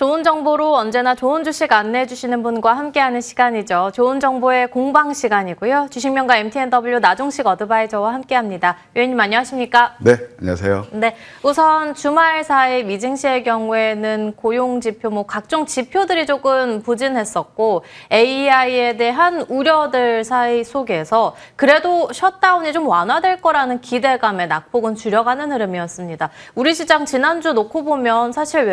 좋은 정보로 언제나 좋은 주식 안내해 주시는 분과 함께하는 시간이죠. 좋은 정보의 공방 시간이고요. 주식명가 MTNW 나종식 어드바이저와 함께합니다. 위원님 안녕하십니까? 네, 안녕하세요. 네, 우선 주말 사이 미증시의 경우에는 고용 지표, 각종 지표들이 조금 부진했었고 AI에 대한 우려들 사이 속에서 그래도 셧다운이 좀 완화될 거라는 기대감에 낙폭은 줄여가는 흐름이었습니다. 우리 시장 지난주 놓고 보면 사실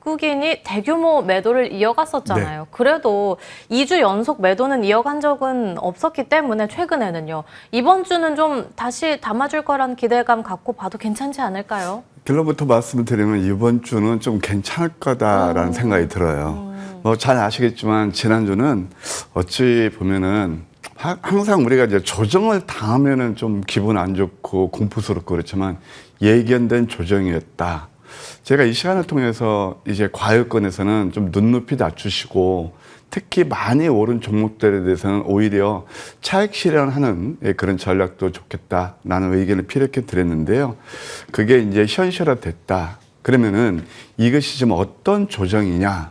외국인이 대규모 매도를 이어갔었잖아요. 네. 그래도 2주 연속 매도는 이어간 적은 없었기 때문에 최근에는요. 이번 주는 좀 다시 담아줄 거라는 기대감 갖고 봐도 괜찮지 않을까요? 결론부터 말씀을 드리면 이번 주는 좀 괜찮을 거다라는 생각이 들어요. 잘 아시겠지만 지난주는 어찌 보면은 항상 우리가 이제 조정을 당하면은 좀 기분 안 좋고 공포스럽고 그렇지만 예견된 조정이었다. 제가 이 시간을 통해서 이제 과열권에서는 좀 눈높이 낮추시고 특히 많이 오른 종목들에 대해서는 오히려 차익 실현하는 그런 전략도 좋겠다라는 의견을 피력해 드렸는데요. 그게 이제 현실화 됐다. 그러면은 이것이 지금 어떤 조정이냐?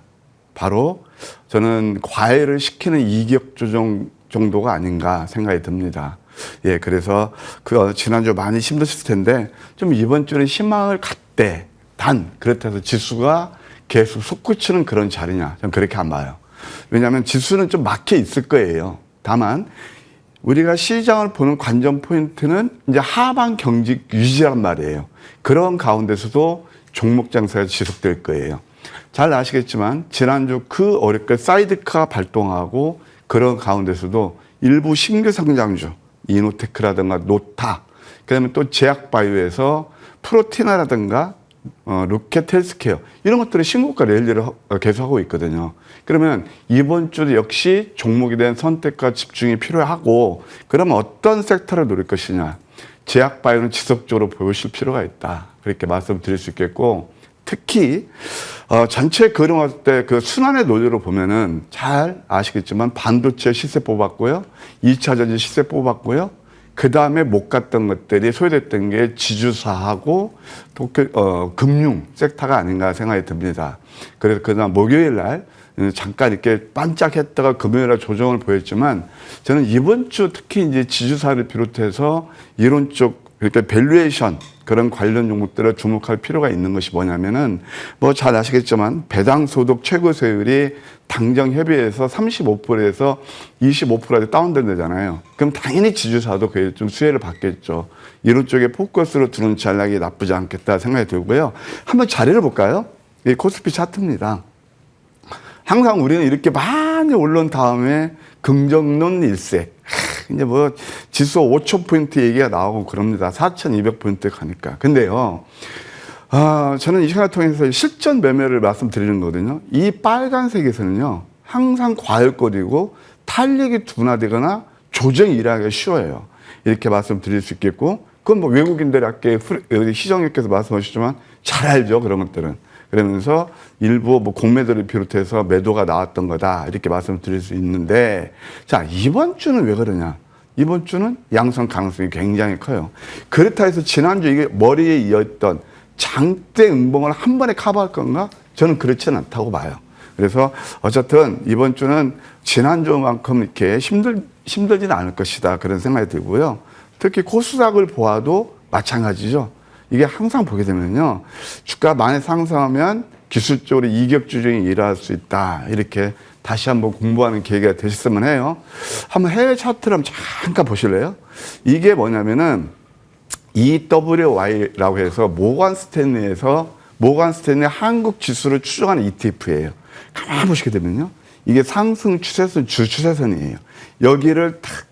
바로 저는 과열을 시키는 이격 조정 정도가 아닌가 생각이 듭니다. 예, 그래서 지난주 많이 힘드셨을 텐데 좀 이번 주는 희망을 갖되 그렇다고 해서 지수가 계속 솟구치는 그런 자리냐? 저는 그렇게 안 봐요. 왜냐하면 지수는 좀 막혀 있을 거예요. 다만 우리가 시장을 보는 관전 포인트는 이제 하방 경직 유지란 말이에요. 그런 가운데서도 종목 장세가 지속될 거예요. 잘 아시겠지만 지난주 그 어렵게 사이드카 발동하고 그런 가운데서도 일부 신규 상장주 이노테크라든가 노타 그다음에 또 제약바이오에서 프로티나라든가 로켓 헬스케어 이런 것들이 신고가 랠리를 계속하고 있거든요. 그러면 이번 주도 역시 종목에 대한 선택과 집중이 필요하고 그러면 어떤 섹터를 노릴 것이냐. 제약바이오는 지속적으로 보실 필요가 있다. 그렇게 말씀드릴 수 있겠고 특히 전체 그림할 때 그 순환의 논리로 보면은 잘 아시겠지만 반도체 시세 뽑았고요. 2차 전지 시세 뽑았고요. 그 다음에 못 갔던 것들이 소외됐던 게 지주사하고 금융 섹터가 아닌가 생각이 듭니다. 그래서 그다음 목요일 날 잠깐 이렇게 반짝했다가 금요일 날 조정을 보였지만 저는 이번 주 특히 이제 지주사를 비롯해서 이론 쪽 이렇게 밸류에이션 그런 관련 종목들을 주목할 필요가 있는 것이 뭐냐면은 잘 아시겠지만 배당 소득 최고 세율이 당정 협의에서 35%에서 25%에 다운된다잖아요. 그럼 당연히 지주사도 그에 좀 수혜를 받겠죠. 이런 쪽에 포커스로 두는 전략이 나쁘지 않겠다 생각이 들고요. 한번 자리를 볼까요? 이 코스피 차트입니다. 항상 우리는 이렇게 많이 올라온 다음에 긍정론 일색. 이제 지수 5,000포인트 얘기가 나오고 그럽니다. 4,200포인트 가니까. 근데요, 저는 이 시간을 통해서 실전 매매를 말씀드리는 거거든요. 이 빨간색에서는요, 항상 과열거리고 탄력이 둔화되거나 조정이 일어나기가 쉬워요. 이렇게 말씀드릴 수 있겠고, 그건 외국인들이 아까 시정님께서 말씀하셨지만 잘 알죠. 그런 것들은. 그러면서 일부 공매도를 비롯해서 매도가 나왔던 거다. 이렇게 말씀드릴 수 있는데, 자, 이번 주는 왜 그러냐? 이번 주는 양성 가능성이 굉장히 커요. 그렇다 해서 지난주 이게 머리에 이었던 장대 음봉을 한 번에 커버할 건가? 저는 그렇지는 않다고 봐요. 그래서 어쨌든 이번 주는 지난주만큼 이렇게 힘들지는 않을 것이다. 그런 생각이 들고요. 특히 코스닥을 보아도 마찬가지죠. 이게 항상 보게 되면요. 주가 많이 상승하면 기술적으로 이격 조정이 일어날 수 있다. 이렇게 다시 한번 공부하는 계기가 되셨으면 해요. 한번 해외 차트를 한번 잠깐 보실래요? 이게 뭐냐면은 EWY라고 해서 모건 스탠리에서 한국 지수를 추정하는 ETF예요. 가만히 보시게 되면요. 이게 상승 추세선, 주 추세선이에요. 여기를 탁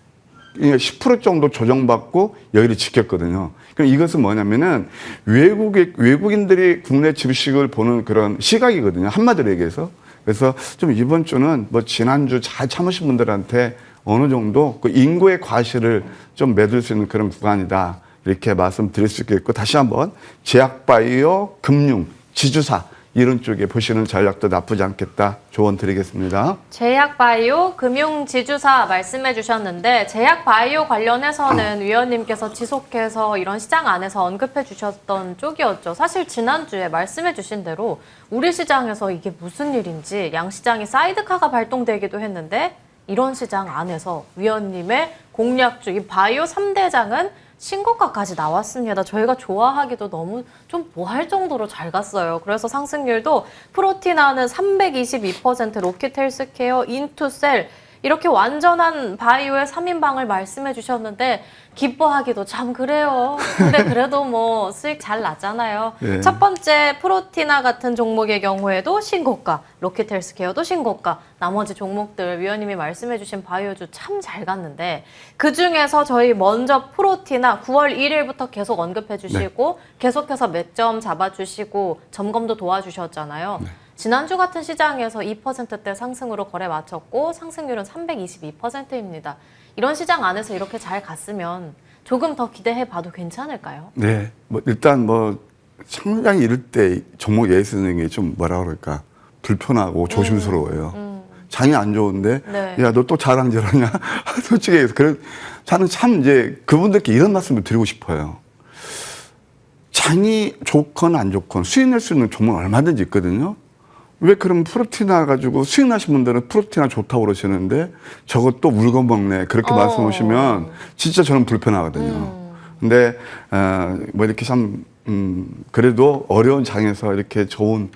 10% 정도 조정받고 여기를 지켰거든요. 그럼 이것은 뭐냐면은 외국인들이 국내 주식을 보는 그런 시각이거든요. 한마디로 얘기해서. 그래서 좀 이번 주는 지난주 잘 참으신 분들한테 어느 정도 그 인구의 과실을 좀 매들 수 있는 그런 구간이다. 이렇게 말씀드릴 수 있겠고 다시 한번 제약바이오, 금융, 지주사 이런 쪽에 보시는 전략도 나쁘지 않겠다 조언 드리겠습니다. 제약바이오 금융지주사 말씀해 주셨는데 제약바이오 관련해서는 위원님께서 지속해서 이런 시장 안에서 언급해 주셨던 쪽이었죠. 사실 지난주에 말씀해 주신 대로 우리 시장에서 이게 무슨 일인지 양시장이 사이드카가 발동되기도 했는데 이런 시장 안에서 위원님의 공략주 이 바이오 3대장은 신고가까지 나왔습니다. 저희가 좋아하기도 너무 좀 뭐할 정도로 잘 갔어요. 그래서 상승률도 프로티나는 322%, 로킷 헬스케어, 인투셀 이렇게 완전한 바이오의 3인방을 말씀해 주셨는데 기뻐하기도 참 그래요. 근데 그래도 뭐 수익 잘 났잖아요. 네. 첫 번째 프로티나 같은 종목의 경우에도 신고가, 로킷 헬스케어도 신고가, 나머지 종목들 위원님이 말씀해 주신 바이오주 참 잘 갔는데 그중에서 저희 먼저 프로티나 9월 1일부터 계속 언급해 주시고 계속해서 매점 잡아주시고 점검도 도와주셨잖아요. 지난주 같은 시장에서 2%대 상승으로 거래 마쳤고 상승률은 322%입니다. 이런 시장 안에서 이렇게 잘 갔으면 조금 더 기대해 봐도 괜찮을까요? 네, 뭐 일단 뭐 상당히 이럴 때 종목 예외 쓰는 게 좀 뭐라 그럴까 불편하고 조심스러워요. 장이 안 좋은데 네. 야 너 또 자랑 저러냐 솔직히 그래 저는 참 이제 그분들께 이런 말씀을 드리고 싶어요. 장이 좋건 안 좋건 수익 낼 수 있는 종목은 얼마든지 있거든요. 왜 그러면 프로티나 가지고 수익 나신 분들은 프로티나 좋다고 그러시는데 저것도 울고먹네 그렇게 말씀하시면 진짜 저는 불편하거든요. 근데 뭐 이렇게 참 그래도 어려운 장에서 이렇게 좋은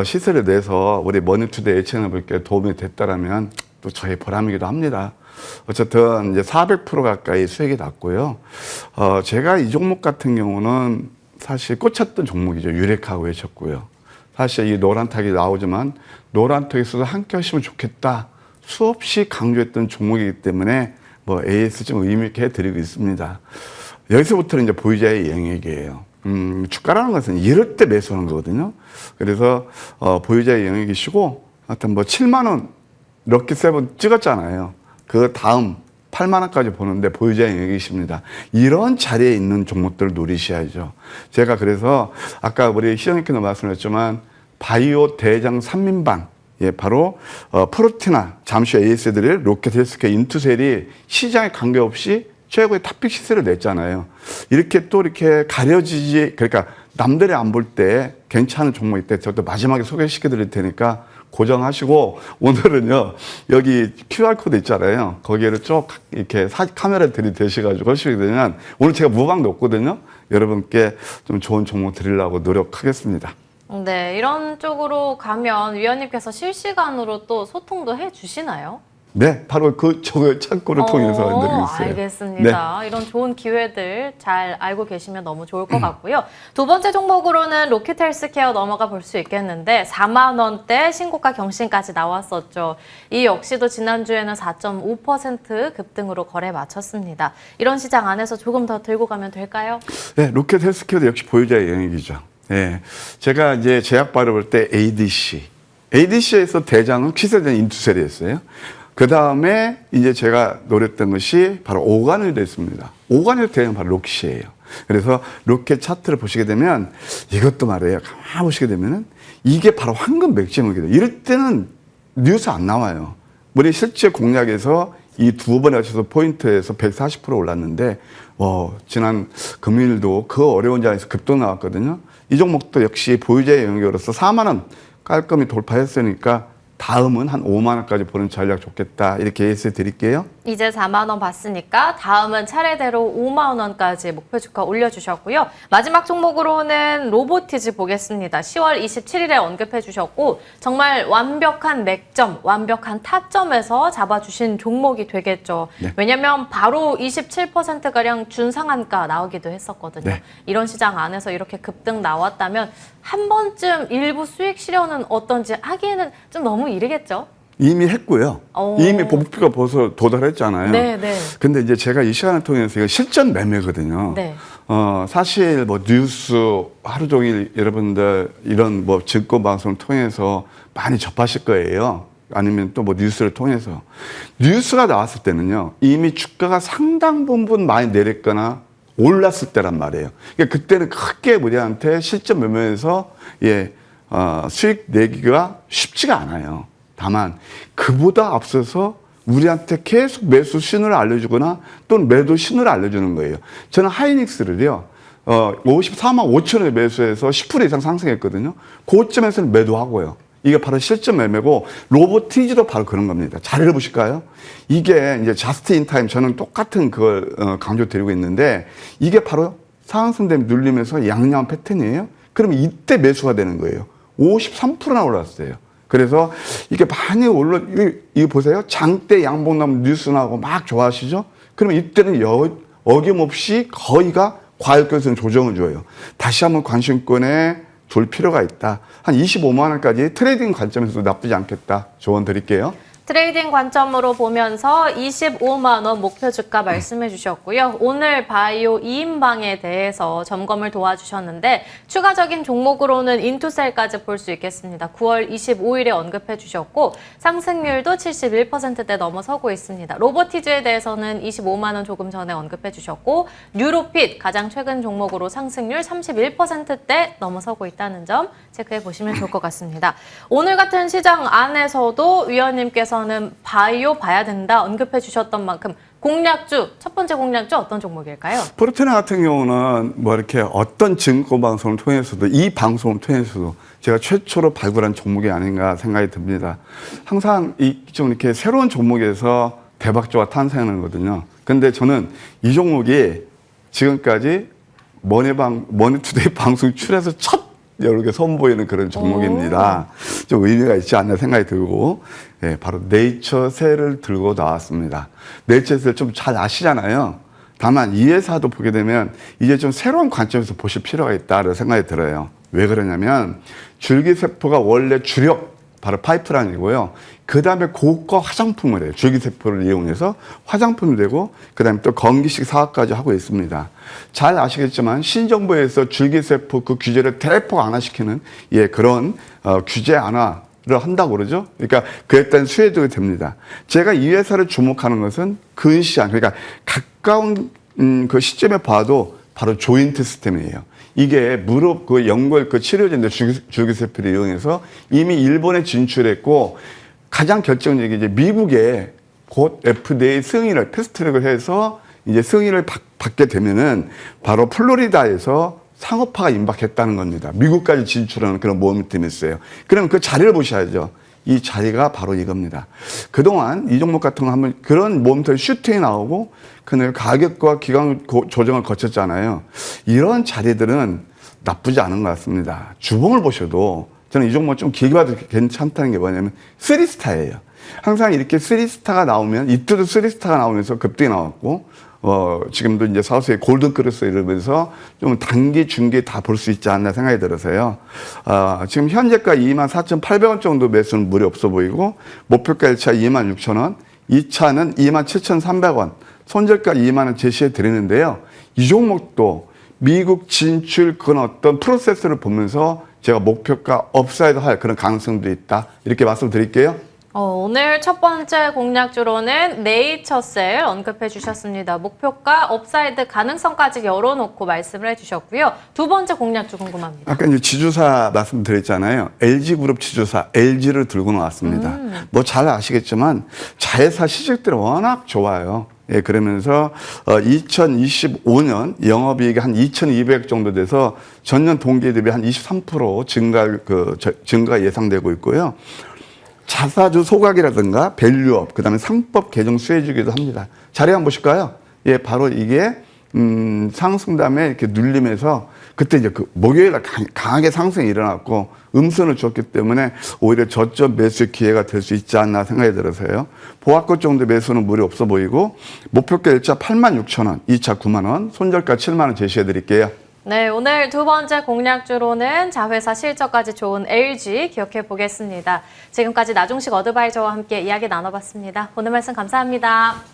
시세를 내서 우리 머니투데이 채널분께 도움이 됐다라면 또 저의 보람이기도 합니다. 어쨌든 이제 400% 가까이 수익이 났고요. 제가 이 종목 같은 경우는 사실 꽂혔던 종목이죠. 유레카하고 외쳤고요. 사실 이 노란탁이 나오지만 노란탁에서도 함께 하시면 좋겠다. 수없이 강조했던 종목이기 때문에 뭐 AS 좀 의미 있게 해드리고 있습니다. 여기서부터는 이제 보유자의 영역이에요. 주가라는 것은 이럴 때 매수하는 거거든요. 그래서 보유자의 영역이시고 하여튼 뭐 7만 원 럭키 세븐 찍었잖아요. 그 다음 8만 원까지 보는데 보유자의 영역이십니다. 이런 자리에 있는 종목들을 노리셔야죠. 제가 그래서 아까 우리 시장님께도 말씀드렸지만 바이오 대장 3인방 예, 바로 프로티나 잠시 AS 드릴 로켓 헬스케어 인투셀이 시장에 관계없이 최고의 탑픽 시세를 냈잖아요. 이렇게 또 이렇게 가려지지 그러니까 남들이 안 볼 때 괜찮은 종목 있대. 저도 마지막에 소개시켜 드릴 테니까 고정하시고 오늘은요 여기 QR코드 있잖아요. 거기를 쭉 이렇게 카메라 들이대셔가지고 하시게 되면 오늘 제가 무방도 없거든요. 여러분께 좀 좋은 종목 드리려고 노력하겠습니다. 네, 이런 쪽으로 가면 위원님께서 실시간으로 또 소통도 해 주시나요? 네, 바로 저거 창고를 통해서 드리고 있어요. 알겠습니다. 네. 이런 좋은 기회들 잘 알고 계시면 너무 좋을 것 같고요. 두 번째 종목으로는 로켓 헬스케어 넘어가 볼 수 있겠는데 4만 원대 신고가 경신까지 나왔었죠. 이 역시도 지난주에는 4.5% 급등으로 거래 마쳤습니다. 이런 시장 안에서 조금 더 들고 가면 될까요? 네, 로켓 헬스케어도 역시 보유자의 영역이죠. 네, 제가 이제 제약 바를 때 ADC에서 대장은 취세된 인투셀이었어요. 그 다음에 이제 제가 노렸던 것이 바로 오간을 됐습니다. 오간을 대는 바로 로켓이에요. 그래서 로켓 차트를 보시게 되면 이것도 말이에요. 가만히 보시게 되면은 이게 바로 황금 맥시멈이거든요. 이럴 때는 뉴스 안 나와요. 우리 실제 공략에서 이 두 번에 걸쳐서 포인트에서 140% 올랐는데, 지난 금요일도 그 어려운 자리에서 급등 나왔거든요. 이 종목도 역시 보유자의 영역으로서 4만 원 깔끔히 돌파했으니까 다음은 한 5만 원까지 보는 전략 좋겠다. 이렇게 예스 드릴게요. 이제 4만 원 봤으니까 다음은 차례대로 5만 원까지 목표 주가 올려주셨고요. 마지막 종목으로는 로보티즈 보겠습니다. 10월 27일에 언급해 주셨고 정말 완벽한 맥점, 완벽한 타점에서 잡아주신 종목이 되겠죠. 네. 왜냐하면 바로 27%가량 준상한가 나오기도 했었거든요. 네. 이런 시장 안에서 이렇게 급등 나왔다면 한 번쯤 일부 수익 실현은 어떤지 하기에는 좀 너무 이르겠죠? 이미 했고요. 이미 목표가 벌써 도달했잖아요. 네, 네. 근데 이제 제가 이 시간을 통해서 이거 실전 매매거든요. 네. 사실 뭐 뉴스 하루 종일 여러분들 이런 뭐 증권 방송을 통해서 많이 접하실 거예요. 아니면 또 뭐 뉴스를 통해서. 뉴스가 나왔을 때는요. 이미 주가가 상당 부분 많이 내렸거나 올랐을 때란 말이에요. 그러니까 그때는 크게 우리한테 실전 매매에서 수익 내기가 쉽지가 않아요. 다만 그보다 앞서서 우리한테 계속 매수 신호를 알려주거나 또는 매도 신호를 알려주는 거예요. 저는 하이닉스를요. 54만 5천원에 매수해서 10% 이상 상승했거든요. 고점에서는 매도하고요. 이게 바로 실전 매매고 로보티즈도 바로 그런 겁니다. 자료를 보실까요? 이게 이제 자스트 인 타임 저는 똑같은 그걸 강조드리고 있는데 이게 바로 상승됨 눌리면서 양양한 패턴이에요. 그러면 이때 매수가 되는 거예요. 53%나 올랐어요. 그래서 이게 많이 이거 보세요. 장대 양봉 나면 뉴스 나오고 막 좋아하시죠? 그러면 이때는 어김없이 거의가 과열권에서는 조정을 줘요. 다시 한번 관심권에 둘 필요가 있다. 한 25만 원까지 트레이딩 관점에서도 나쁘지 않겠다. 조언 드릴게요. 트레이딩 관점으로 보면서 25만 원 목표 주가 말씀해 주셨고요. 오늘 바이오 2인방에 대해서 점검을 도와주셨는데 추가적인 종목으로는 인투셀까지 볼 수 있겠습니다. 9월 25일에 언급해 주셨고 상승률도 71%대 넘어서고 있습니다. 로보티즈에 대해서는 25만 원 조금 전에 언급해 주셨고 뉴로핏 가장 최근 종목으로 상승률 31%대 넘어서고 있다는 점 체크해 보시면 좋을 것 같습니다. 오늘 같은 시장 안에서도 위원님께서는 바이오 봐야 된다 언급해 주셨던 만큼 공략주, 첫 번째 공략주 어떤 종목일까요? 포르테나 같은 경우는 뭐 이렇게 어떤 증권 방송을 통해서도 이 방송을 통해서도 제가 최초로 발굴한 종목이 아닌가 생각이 듭니다. 항상 좀 이렇게 새로운 종목에서 대박주가 탄생하거든요. 근데 저는 이 종목이 지금까지 머니투데이 방송 출에서 첫 여러 개 선보이는 그런 종목입니다. 좀 의미가 있지 않나 생각이 들고, 예, 바로 네이처셀을 들고 나왔습니다. 네이처셀 좀 잘 아시잖아요. 다만 이 회사도 보게 되면 이제 좀 새로운 관점에서 보실 필요가 있다는 생각이 들어요. 왜 그러냐면 줄기세포가 원래 주력 바로 파이프라인이고요. 그 다음에 고가 화장품을 해요. 줄기세포를 이용해서 화장품이 되고 그 다음에 또 건기식 사업까지 하고 있습니다. 잘 아시겠지만 신정부에서 줄기세포 그 규제를 대폭 완화시키는 그런 규제 완화를 한다고 그러죠. 그러니까 그에 따른 수혜도 됩니다. 제가 이 회사를 주목하는 것은 근시안, 그러니까 가까운 그 시점에 봐도 바로 조인트 시스템이에요. 이게 무릎 그 연골 그 치료제인데 줄기세포를 이용해서 이미 일본에 진출했고 가장 결정적인 이제 미국에 곧 FDA 승인을 패스트트랙을 해서 이제 승인을 받게 되면은 바로 플로리다에서 상업화가 임박했다는 겁니다. 미국까지 진출하는 그런 모멘텀이 있어요. 그럼 그 자리를 보셔야죠. 이 자리가 바로 이겁니다. 그동안 이 종목 같은 거 하면 그런 모멘텀 슈팅이 나오고 그날 가격과 기간 조정을 거쳤잖아요. 이런 자리들은 나쁘지 않은 것 같습니다. 주봉을 보셔도 저는 이 종목 좀 길게 봐도 괜찮다는 게 뭐냐면 3스타예요. 항상 이렇게 3스타가 나오면 이때도 3스타가 나오면서 급등이 나왔고 지금도 이제 사우스의 골든크로스 이러면서 좀 단기, 중기 다 볼 수 있지 않나 생각이 들어서요. 지금 현재가 24,800원 정도 매수는 무리 없어 보이고 목표가 1차 26,000원, 2차는 27,300원, 손절가 2만 원 제시해 드리는데요. 이 종목도 미국 진출 그런 어떤 프로세스를 보면서 제가 목표가 업사이드 할 그런 가능성도 있다. 이렇게 말씀드릴게요. 오늘 첫 번째 공략주로는 네이처셀 언급해 주셨습니다. 목표가 업사이드 가능성까지 열어놓고 말씀을 해주셨고요. 두 번째 공략주 궁금합니다. 아까 이제 지주사 말씀드렸잖아요. LG그룹 지주사 LG를 들고 나왔습니다. 뭐 잘 아시겠지만 자회사 시식들이 워낙 좋아요. 예, 그러면서 2025년 영업이익이 한 2,200 정도 돼서 전년 동기 대비 한 23% 증가 예상되고 있고요. 자사주 소각이라든가 밸류업, 그다음에 상법 개정 수혜주기도 합니다. 자료 한번 보실까요? 예, 바로 이게 상승담에 이렇게 눌리면서 그때 이제 그 목요일날 강하게 상승이 일어났고 음선을 줬기 때문에 오히려 저점 매수 기회가 될 수 있지 않나 생각이 들어서요. 보합권 정도 매수는 무리 없어 보이고 목표가 1차 86,000원, 2차 9만 원, 손절가 7만 원 제시해 드릴게요. 네, 오늘 두 번째 공략주로는 자회사 실적까지 좋은 LG 기억해 보겠습니다. 지금까지 나종식 어드바이저와 함께 이야기 나눠봤습니다. 오늘 말씀 감사합니다.